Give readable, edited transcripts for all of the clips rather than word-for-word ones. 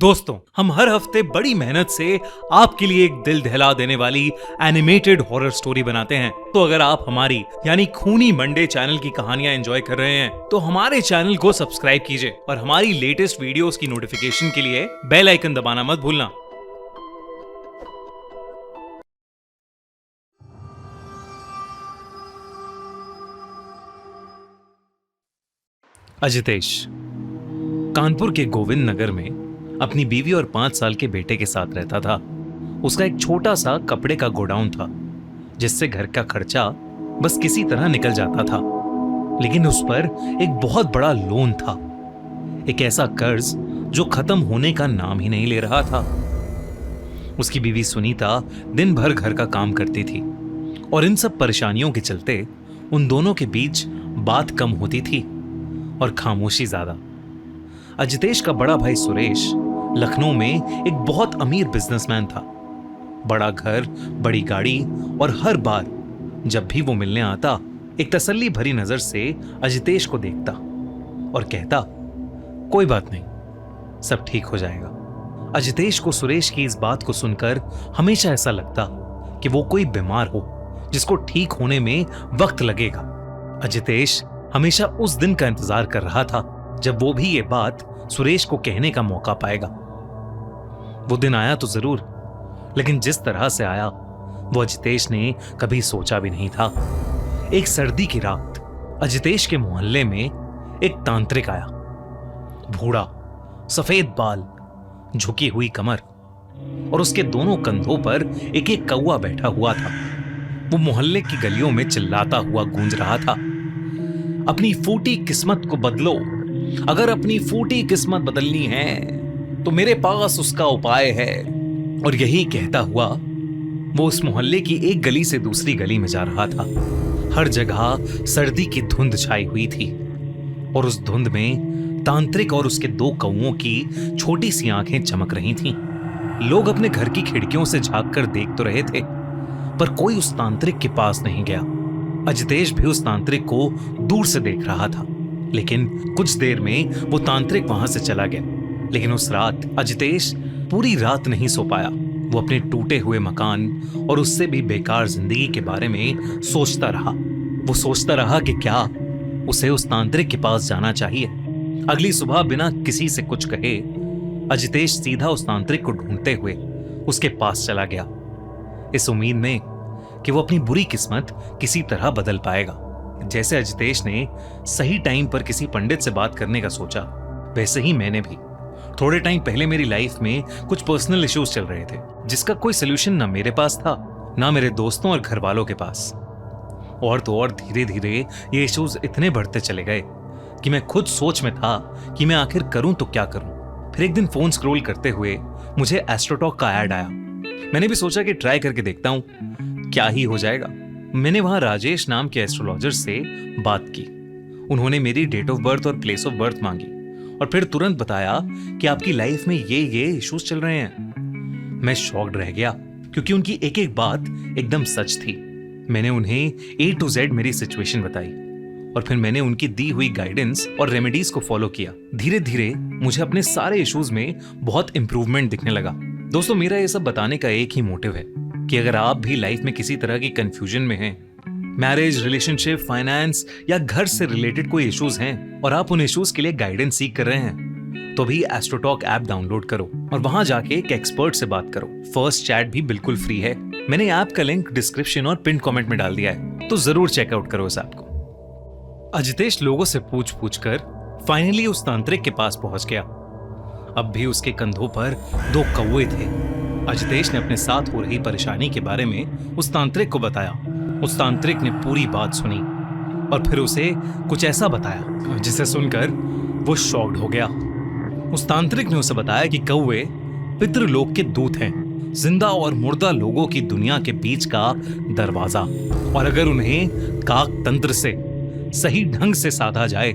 दोस्तों, हम हर हफ्ते बड़ी मेहनत से आपके लिए एक दिल दहला देने वाली एनिमेटेड हॉरर स्टोरी बनाते हैं। तो अगर आप हमारी यानी खूनी मंडे चैनल की कहानियां एंजॉय कर रहे हैं तो हमारे चैनल को सब्सक्राइब कीजिए और हमारी लेटेस्ट वीडियोस की नोटिफिकेशन के लिए बेल आइकन दबाना मत भूलना। अजितेश कानपुर के गोविंद नगर में अपनी बीवी और 5 साल के बेटे के साथ रहता था। उसका एक छोटा सा कपड़े का गोडाउन था जिससे घर का खर्चा बस किसी तरह निकल जाता था, लेकिन उस पर एक बहुत बड़ा लोन था, एक ऐसा कर्ज जो खत्म होने का नाम ही नहीं ले रहा था। उसकी बीवी सुनीता दिन भर घर का काम करती थी और इन सब परेशानियों के चलते उन दोनों के बीच बात कम होती थी और खामोशी ज्यादा। अजितेश का बड़ा भाई सुरेश लखनऊ में एक बहुत अमीर बिजनेसमैन था। बड़ा घर, बड़ी गाड़ी और हर बार जब भी वो मिलने आता एक तसल्ली भरी नजर से अजितेश को देखता और कहता, कोई बात नहीं, सब ठीक हो जाएगा। अजितेश को सुरेश की इस बात को सुनकर हमेशा ऐसा लगता कि वो कोई बीमार हो जिसको ठीक होने में वक्त लगेगा। अजितेश हमेशा उस दिन का इंतजार कर रहा था जब वो भी ये बात सुरेश को कहने का मौका पाएगा। वो दिन आया तो जरूर, लेकिन जिस तरह से आया वो अजितेश ने कभी सोचा भी नहीं था। एक सर्दी की रात अजितेश के मोहल्ले में एक तांत्रिक आया। बूढ़ा, सफेद बाल, झुकी हुई कमर और उसके दोनों कंधों पर एक एक कौवा बैठा हुआ था। वो मोहल्ले की गलियों में चिल्लाता हुआ गूंज रहा था, अपनी फूटी किस्मत को बदलो, अगर अपनी फूटी किस्मत बदलनी है तो मेरे पास उसका उपाय है। और यही कहता हुआ वो उस मोहल्ले की एक गली से दूसरी गली में जा रहा था। हर जगह सर्दी की धुंध छाई हुई थी और उस धुंध में तांत्रिक और उसके 2 कौवों की छोटी सी आंखें चमक रही थीं। लोग अपने घर की खिड़कियों से झांक कर देख तो रहे थे, पर कोई उस तांत्रिक के पास नहीं गया। अजितेश भी उस तांत्रिक को दूर से देख रहा था, लेकिन कुछ देर में वो तांत्रिक वहां से चला गया। लेकिन उस रात अजितेश पूरी रात नहीं सो पाया। वो अपने टूटे हुए मकान और उससे भी बेकार जिंदगी के बारे में सोचता रहा। वो सोचता रहा कि क्या उसे उस तांत्रिक के पास जाना चाहिए। अगली सुबह बिना किसी से कुछ कहे अजितेश सीधा उस तांत्रिक को ढूंढते हुए उसके पास चला गया, इस उम्मीद में कि वो अपनी बुरी किस्मत किसी तरह बदल पाएगा। जैसे अजितेश ने सही टाइम पर किसी पंडित से बात करने का सोचा, वैसे ही मैंने भी। थोड़े टाइम पहले मेरी लाइफ में कुछ पर्सनल इश्यूज चल रहे थे जिसका कोई सोल्यूशन ना मेरे पास था ना मेरे दोस्तों और घर वालों के पास। और तो और धीरे धीरे ये इश्यूज इतने बढ़ते चले गए कि मैं खुद सोच में था कि मैं आखिर करूं तो क्या करूं। फिर एक दिन फोन स्क्रॉल करते हुए मुझे एस्ट्रोटॉक का ऐड आया। मैंने भी सोचा कि ट्राई करके देखता हूं, क्या ही हो जाएगा। मैंने वहां राजेश नाम के एस्ट्रोलॉजर से बात की। उन्होंने मेरी डेट ऑफ बर्थ और प्लेस ऑफ बर्थ मांगी और फिर तुरंत बताया कि आपकी लाइफ में ये इश्यूज चल रहे हैं। मैं शॉक्ड रह गया क्योंकि उनकी एक एक बात एकदम सच थी। मैंने उन्हें A to Z मेरी सिचुएशन बताई और फिर मैंने उनकी दी हुई गाइडेंस और रेमेडीज को फॉलो किया। धीरे धीरे मुझे अपने सारे इश्यूज में बहुत इंप्रूवमेंट दिखने लगा। दोस्तों, मेरा ये सब बताने का एक ही मोटिव है कि अगर आप भी लाइफ में किसी तरह की कंफ्यूजन में हैं, मैरिज, रिलेशनशिप, फाइनेंस या घर से रिलेटेड कोई इश्यूज हैं और आप उन इश्यूज के लिए गाइडेंस सीख कर रहे हैं, तो भी एस्ट्रोटॉक ऐप डाउनलोड करो और वहां जाके एक एक्सपर्ट से बात करो। फर्स्ट चैट भी बिल्कुल फ्री है। मैंने ऐप का लिंक डिस्क्रिप्शन और पिन कमेंट में डाल दिया है, तो जरूर चेकआउट करो इस ऐप को। अजितेश लोगों से पूछ पूछ कर फाइनली उस तांत्रिक के पास पहुंच गया। अब भी उसके कंधों पर 2 कौवे थे। अजितेश ने अपने साथ हो रही परेशानी के बारे में उस तांत्रिक को बताया। उस तांत्रिक ने पूरी बात सुनी और फिर उसे कुछ ऐसा बताया जिसे सुनकर वो शॉक्ड हो गया। उस तांत्रिक ने उसे बताया कि कौवे पितृलोक के दूत हैं, जिंदा और मुर्दा लोगों की दुनिया के बीच का दरवाजा, और अगर उन्हें काक तंत्र से सही ढंग से साधा जाए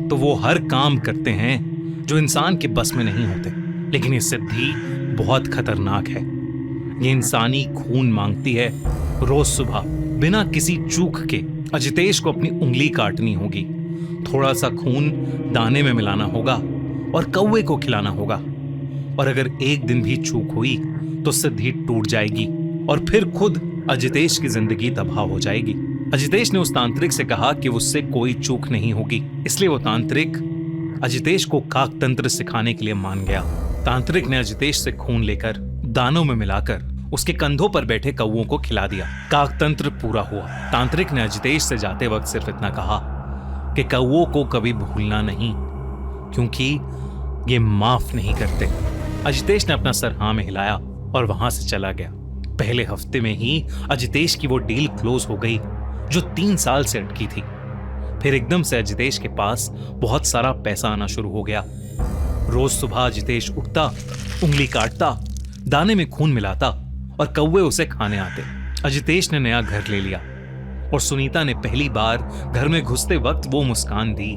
तो वो हर काम करते हैं जो इंसान के बस में नहीं होते। लेकिन ये सिद्धि बहुत खतरनाक है। ये इंसानी खून मांगती है। रोज सुबह बिना किसी चूक के अजितेश को अपनी उंगली काटनी होगी, थोड़ा सा खून दाने में मिलाना होगा और कौवे को खिलाना होगा। और अगर एक दिन भी चूक हुई तो सिद्धि टूट जाएगी और फिर खुद अजितेश की जिंदगी तबाह हो जाएगी। अजितेश ने उस तांत्रिक से कहा कि उससे कोई चूक नहीं होगी, इसलिए वो तांत्रिक अजितेश को काकतंत्र सिखाने के लिए मान गया। तांत्रिक ने अजितेश से खून लेकर दानों में मिलाकर उसके कंधों पर बैठे कौओं को खिला दिया। काकतंत्र पूरा हुआ। तांत्रिक ने अजितेश से जाते वक्त सिर्फ इतना कहा कि कौओं को कभी भूलना नहीं, क्योंकि ये माफ नहीं करते। अजितेश ने अपना सर हाँ में हिलाया और वहां से चला गया। पहले हफ्ते में ही अजितेश की वो डील क्लोज हो गई जो 3 साल से अटकी थी। फिर एकदम से अजितेश के पास बहुत सारा पैसा आना शुरू हो गया। रोज सुबह अजितेश उठता, उंगली काटता, दाने में खून मिलाता और कौवे उसे खाने आते। अजितेश ने नया घर ले लिया और सुनीता ने पहली बार घर में घुसते वक्त वो मुस्कान दी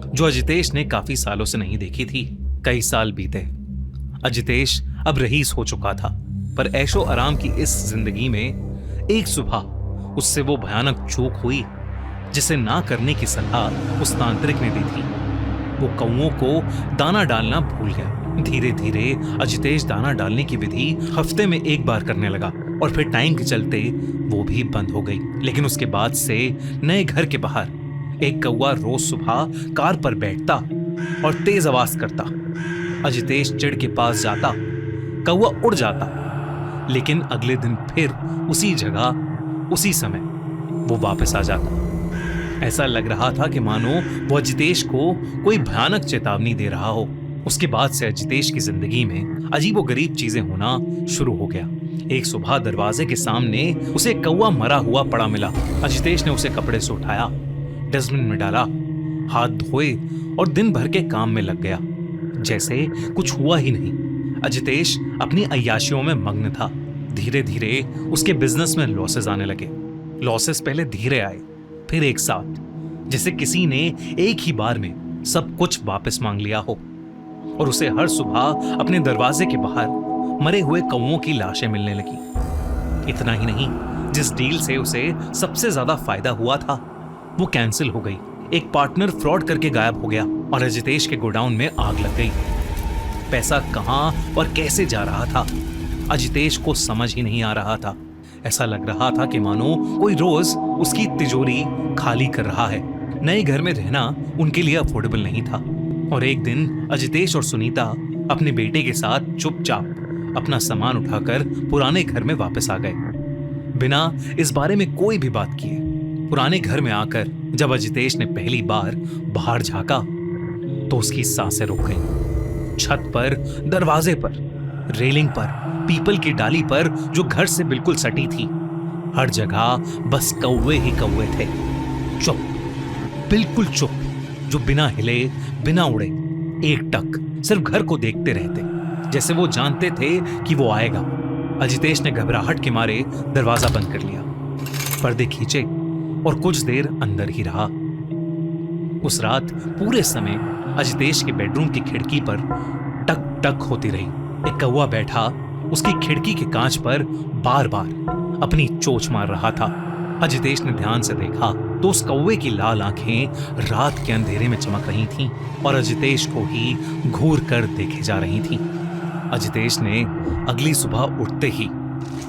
जो अजितेश ने काफी सालों से नहीं देखी थी। कई साल बीते। अजितेश अब रईस हो चुका था, पर ऐशो आराम की इस जिंदगी में एक सुबह उससे वो भयानक चूक हुई जिसे ना करने की सलाह उस तांत्रिक ने दी थी। वो कौओं को दाना डालना भूल गया। धीरे धीरे अजितेश दाना डालने की विधि हफ्ते में एक बार करने लगा और फिर टाइम के चलते वो भी बंद हो गई। लेकिन उसके बाद से नए घर के बाहर एक कौवा रोज सुबह कार पर बैठता और तेज आवाज करता। अजितेश चिड़ के पास जाता, कौवा उड़ जाता, लेकिन अगले दिन फिर उसी जगह उसी समय वो वापस आ जाता। ऐसा लग रहा था कि मानो वो अजितेश को कोई भयानक चेतावनी दे रहा हो। उसके बाद से अजितेश की जिंदगी में अजीबोगरीब चीजें होना शुरू हो गया। एक सुबह दरवाजे के सामने उसे कौवा मरा हुआ पड़ा मिला। अजितेश ने उसे कपड़े से उठाया, डस्टबिन में डाला, हाथ धोए और दिन भर के काम में लग गया जैसे कुछ हुआ ही नहीं। अजितेश अपनी अय्याशियों में मग्न था। धीरे धीरे उसके बिजनेस में लॉसेस आने लगे। लॉसेस पहले धीरे आए, फिर एक साथ, जैसे किसी ने एक ही बार में सब कुछ वापस मांग लिया हो। और उसे हर सुबह अपने दरवाजे के बाहर मरे हुए कौओं की लाशें मिलने लगी। इतना ही नहीं, जिस डील से उसे सबसे ज्यादा फायदा हुआ था वो कैंसिल हो गई। एक पार्टनर फ्रॉड करके गायब हो गया और अजितेश के गोडाउन में आग लग गई। पैसा कहां और कैसे जा रहा था अजितेश को समझ ही नहीं आ रहा था। ऐसा लग रहा था कि मानो कोई रोज उसकी तिजोरी खाली कर रहा है। नए घर में रहना उनके लिए अफोर्डेबल नहीं था। और एक दिन अजितेश और सुनीता अपने बेटे के साथ चुपचाप अपना सामान उठाकर पुराने घर में वापस आ गए, बिना इस बारे में कोई भी बात किए। पुराने घर में आकर जब अजितेश ने पहली बार बाहर झांका तो उसकी सांसें रुक गईं। छत पर, दरवाजे पर, रेलिंग पर, पीपल की डाली पर जो घर से बिल्कुल सटी थी, हर जगह बस कौवे ही कौवे थे। चुप, बिल्कुल चुप, जो बिना हिले, बिना उड़े, एकटक सिर्फ घर को देखते रहते, जैसे वो जानते थे कि वो आएगा। अजितेश ने घबराहट के मारे दरवाजा बंद कर लिया, पर्दे खींचे और कुछ देर अंदर ही रहा। उस रात पूरे समय अजितेश के बेडरूम की खिड़की पर टक टक होती रही। एक कौवा बैठा उसकी खिड़की के कांच पर बार बार अपनी चोंच मार रहा था। अजितेश ने ध्यान से देखा तो उस कौवे की लाल आंखें रात के अंधेरे में चमक रही थीं और अजितेश को ही घूर कर देखे जा रही थीं। अजितेश ने अगली सुबह उठते ही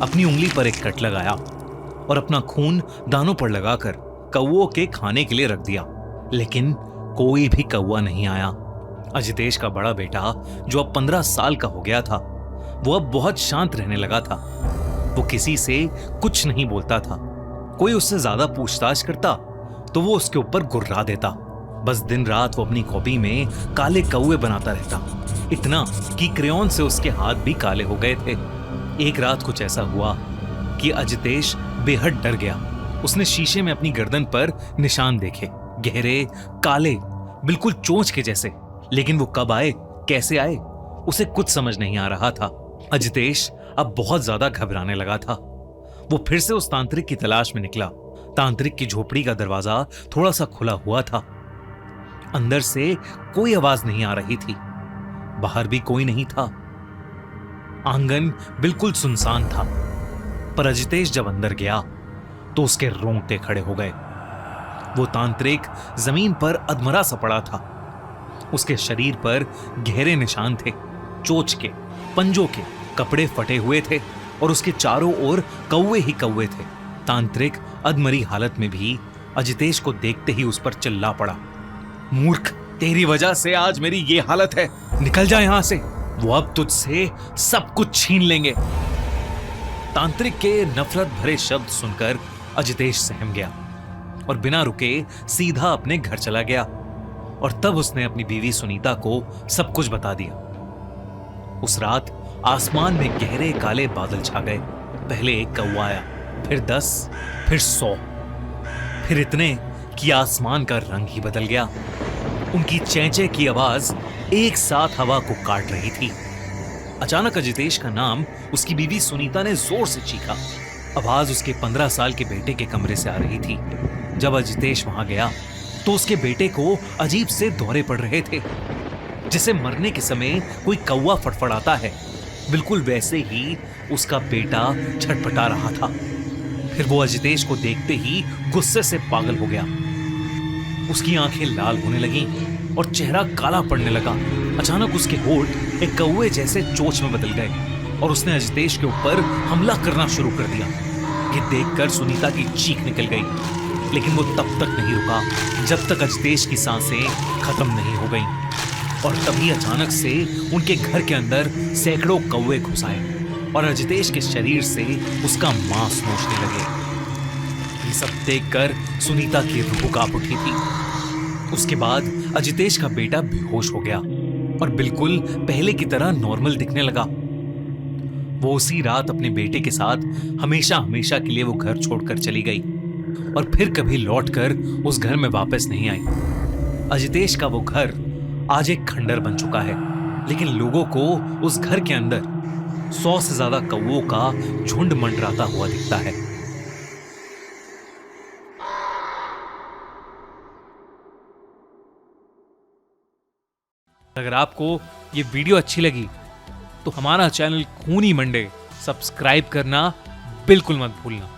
अपनी उंगली पर एक कट लगाया और अपना खून दानों पर लगाकर कौवों के खाने के लिए रख दिया, लेकिन कोई भी कौवा नहीं आया। अजितेश का बड़ा बेटा, जो अब 15 साल का हो गया था, वो अब बहुत शांत रहने लगा था। वो किसी से कुछ नहीं बोलता था। कोई उससे ज्यादा पूछताछ करता तो वो उसके ऊपर गुर्रा देता। बस दिन रात वो अपनी कॉपी में काले कौवे बनाता रहता, इतना कि क्रेयॉन से उसके हाथ भी काले हो गए थे। एक रात कुछ ऐसा हुआ कि अजितेश बेहद डर गया। उसने शीशे में अपनी गर्दन पर निशान देखे, गहरे, काले, बिल्कुल चोंच के जैसे। लेकिन वो कब आए, कैसे आए, उसे कुछ समझ नहीं आ रहा था। अजितेश अब बहुत ज्यादा घबराने लगा था। वो फिर से उस तांत्रिक की तलाश में निकला। तांत्रिक की झोपड़ी का दरवाजा थोड़ा सा खुला हुआ था। अंदर से कोई आवाज नहीं आ रही थी, बाहर भी कोई नहीं था। आंगन बिल्कुल सुनसान था। पर अजितेश जब अंदर गया तो उसके रोंगटे खड़े हो गए। वो तांत्रिक जमीन पर अधमरा सा पड़ा था। उसके शरीर पर गहरे निशान थे, चोंच के, पंजों के कपड़े फटे हुए थे और उसके चारों ओर कौवे ही कौवे थे। तांत्रिक अधमरी हालत में भी अजितेश को देखते ही उस पर चिल्ला पड़ा, मूर्ख, तेरी वजह से आज मेरी ये हालत है, निकल जा यहां से, वो अब तुझसे सब कुछ छीन लेंगे। तांत्रिक के नफरत भरे शब्द सुनकर अजितेश सहम गया और बिना रुके सीधा अपने घर चला गया। और तब उसने अपनी बीवी सुनीता को सब कुछ बता दिया। उस रात आसमान में गहरे काले बादल छा गए। पहले एक कौवा आया, फिर 10, फिर 100, फिर इतने कि आसमान का रंग ही बदल गया। उनकी चेंचे की आवाज एक साथ हवा को काट रही थी। अचानक अजितेश का नाम उसकी बीवी सुनीता ने जोर से चीखा। आवाज उसके 15 साल के बेटे के कमरे से आ रही थी। जब अजितेश वहां गया तो उसके बेटे को अजीब से दौरे पड़ रहे थे, जिसे मरने के समय कोई कौवा फड़फड़ाता है, बिल्कुल वैसे ही उसका बेटा छटपटा रहा था। फिर वो अजितेश को देखते ही गुस्से से पागल हो गया। उसकी आंखें लाल होने लगीं और चेहरा काला पड़ने लगा। अचानक उसके होंठ एक कौवे जैसे चोंच में बदल गए और उसने अजितेश के ऊपर हमला करना शुरू कर दिया। ये देखकर सुनीता की चीख निकल गई, लेकिन वो तब तक नहीं रुका जब तक अजितेश की सांसें खत्म नहीं हो गईं। और तभी अचानक से उनके घर के अंदर सैकड़ों कौवे घुस आए और अजितेश के शरीर से उसका मांस नोचने लगे। ये सब देखकर सुनीता की रूह कांप उठी थी। उसके बाद अजितेश का बेटा बेहोश हो गया और बिल्कुल पहले की तरह नॉर्मल दिखने लगा। वो उसी रात अपने बेटे के साथ हमेशा हमेशा के लिए वो घर छोड़कर चली गई और फिर कभी लौटकर उस घर में वापस नहीं आई। अजितेश का वो घर आज एक खंडर बन चुका है, लेकिन लोगों को उस घर के अंदर 100 से ज्यादा कौवों का झुंड मंडराता हुआ दिखता है। अगर आपको ये वीडियो अच्छी लगी तो हमारा चैनल खूनी मंडे सब्सक्राइब करना बिल्कुल मत भूलना।